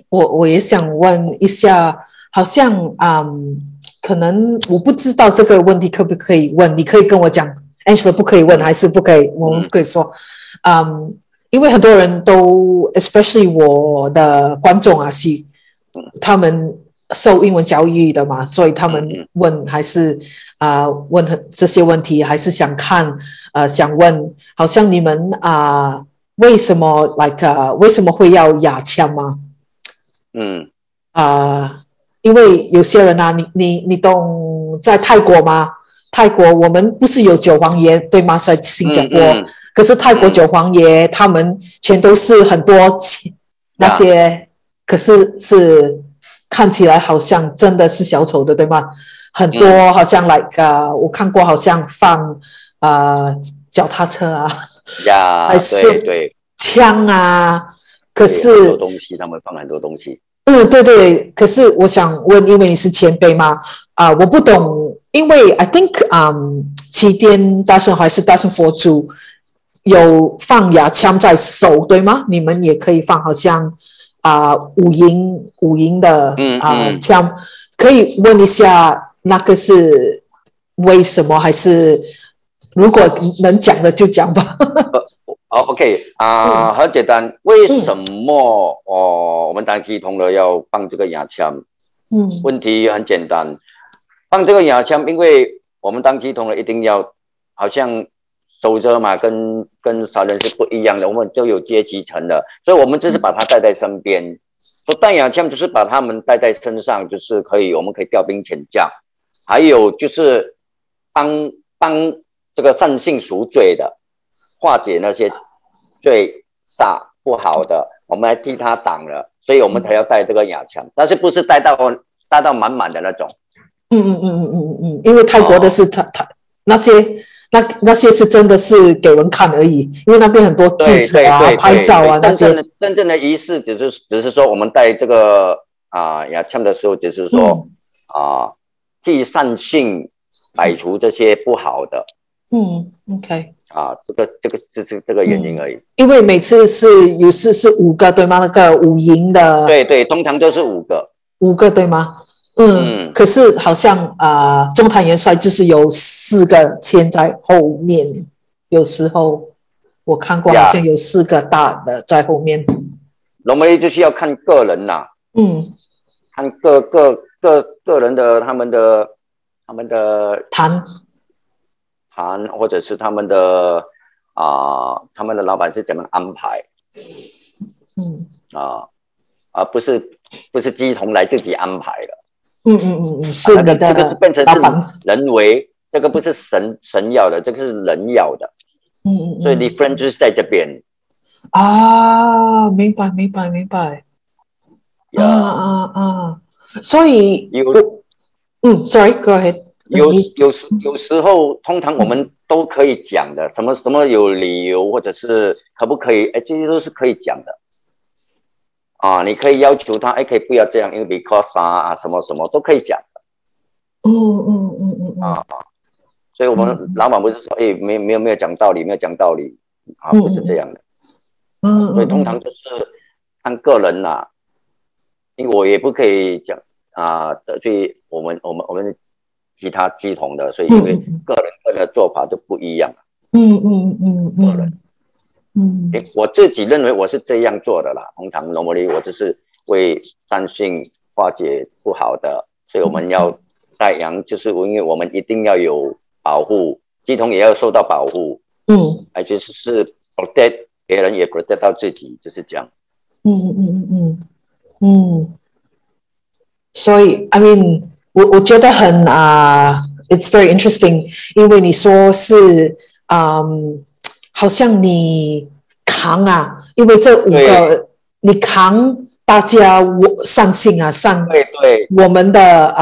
我也想问一下，好像可能我不知道这个问题可不可以问，你可以跟我讲 answer 不可以问还是不可以，我们不可以说，因为很多人都 especially 我的观众啊是他们受英文教育的嘛，所以他们问还是问这些问题，还是想看想问，好像你们为什么为什么会要牙签吗？因为有些人你懂在泰国吗？泰国我们不是有九皇爷对吗？在新加坡，可是泰国九皇爷他们全都是很多那些，可是看起来好像真的是小丑的，对吗？很多好像我看过好像放脚踏车还是对枪可是很多东西他们放很多东西。对对，可是我想问，因为你是前辈嘛，我不懂，因为 I think 齐天大圣还是大圣佛祖有放牙枪在手，对吗？你们也可以放，好像五营的枪，可以问一下那个是为什么，还是如果能讲的就讲吧。OK 很简单，为什么我们单机同仁要放这个牙枪？问题很简单，放这个牙枪，因为我们单机同仁一定要好像守着嘛，跟少人是不一样的，我们就有阶级层的，所以我们就是把它带在身边。说带牙枪就是把他们带在身上，就是我们可以调兵遣将，还有就是帮这个善性赎罪的。化解那些最煞不好的，我们来替他挡了，所以我们才要带这个牙枪，但是不是带到满满的那种。因为泰国的是那些是真的是给人看而已，因为那边很多记者拍照那些。真正的仪式只是说我们带这个牙枪的时候，只是说替善性摆除这些不好的。OK。这个原因而已。因为每次有时是5个对吗？那个五营的。对，通常都是5个。5个对吗？可是好像中坛元帅就是有4个牵在后面，有时候我看过好像有4个大的在后面。normally就是要看个人看个人的他们的坛或者是他们的老板是怎么安排，不是鸡同来自己安排的。是你的这个是变成是人为，这个不是神要的，这个是人要的。所以 different 就是在这边。明白。所以sorry go ahead。有时候通常我们都可以讲的，什么有理由或者是可不可以，这些都是可以讲的。你可以要求他，可以不要这样，因为 because 什么什么都可以讲的。所以我们老板不是说，没有讲道理，不是这样的。所以通常就是看个人因为我也不可以讲得罪我们其他鸡同的，所以因为个人的做法都不一样。个人，我自己认为我是这样做的啦。通常normally我就是为善性化解不好的，所以我们要带羊，就是因为我们一定要有保护，鸡同也要受到保护。就是 protect 别人也 protect 到自己，就是这样。所以 I mean。我觉得很it's very interesting， 因为你说是好像你扛因为这5个你扛大家上性上我们的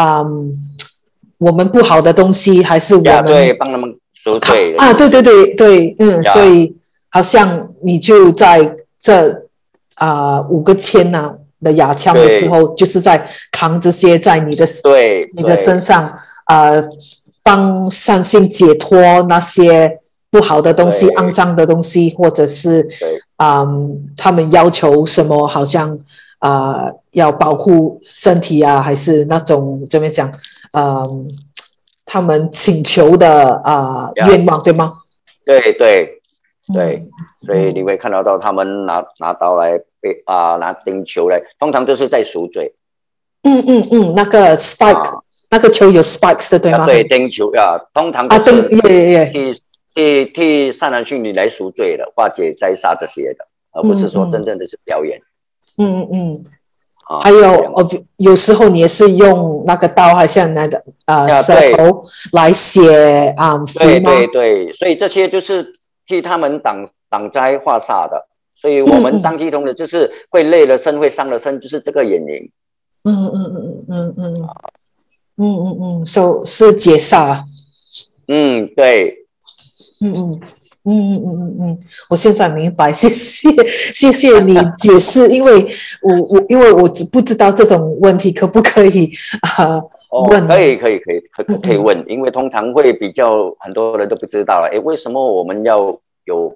我们不好的东西，还是我们帮他们赎罪对，所以好像你就在这5个签的牙枪的时候，就是在扛这些在你的身上，帮善性解脱那些不好的东西、肮脏的东西，或者是他们要求什么，好像要保护身体啊，还是那种怎么讲，他们请求的愿望，对吗？对，所以你会看到他们拿刀来拿钉球来，通常就是在赎罪。那个 spike，那个球有 spikes 的，对吗？对，钉球通常就是替善男信女来赎罪的，化解灾煞这些的，而不是说真正的是表演。还有有时候你也是用那个刀，还像那个舌头来写对，所以这些就是替他们挡灾化煞的。所以我们当机通的就是会累了身，会伤了身，就是这个原因。是解煞。对。我现在明白，谢谢你解释，因为我不知道这种问题可不可以问？可以问，因为通常会比较很多人都不知道了。为什么我们要有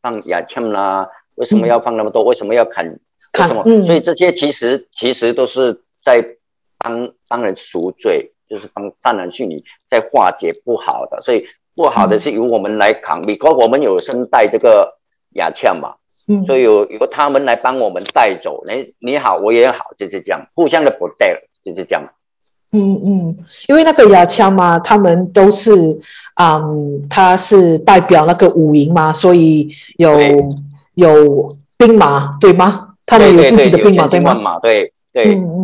放雅签啦？为什么要放那么多？为什么要砍？为什么？所以这些其实都是在帮人赎罪，就是帮善男信女在化解不好的，所以不好的是由我们来扛。because 我们有身带这个雅签嘛，所以由他们来帮我们带走。你好，我也好，就是这样，互相的 protect， 就是这样。因为那个雅签嘛，他们都是它是代表那个五营嘛，所以有兵马，对吗？他们有自己的兵马，对吗？对。